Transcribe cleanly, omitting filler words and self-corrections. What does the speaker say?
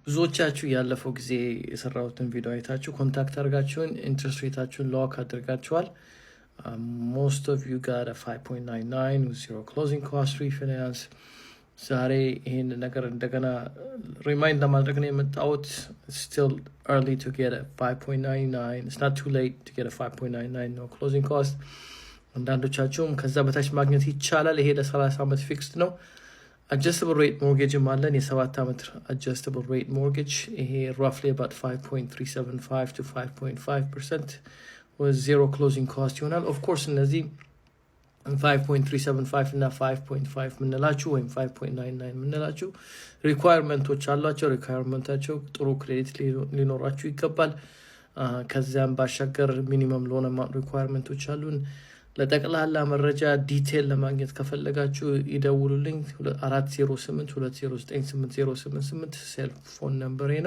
ብዙዎቻችሁ ያለፈው ጊዜ የሰራሁትን ቪዲዮ አይታችሁ ኮንታክት አድርጋችሁን ኢንትረስት ሬታችሁን ሎክ አድርጋችኋል። most of you got a 5.99 with zero closing cost refinance. ዛሬ ይሄን ነገር እንደገና ሪማይንድ ለማድረግ ነው የመጣሁት። still early to get a 5.99. It's not too late to get a 5.99 no closing cost. አንዳንዶቻችሁም ከዛ በታች ማግኘት ይቻላል። ይሄ ለ30 ዓመት ፊክስድ ነው። adjustable rate mortgage ማለን የ7 ዓመት adjustable rate mortgage ይሄ roughly about 5.375 to 5.5% with zero closing cost ይሆናል። of course እነዚህ 5.375 እና 5.5 ምንላችሁ ወይም 5.99 ምንላችሁ ሪኳየርመንቶች አሏቸው። ሪኳየርመንታቸው ጥሩ ክሬዲት ሊኖራችሁ ይገባል። ከዚያም ባሻገር ሚኒመም ሎን አማውንት ሪኳየርመንቶች አሉን። ለጠቅላላ መረጃ ዲቴል ለማግኘት ከፈለጋችሁ ይደውሉልኝ 408 209 8088 ሴል ፎን ነምበሬ ነው።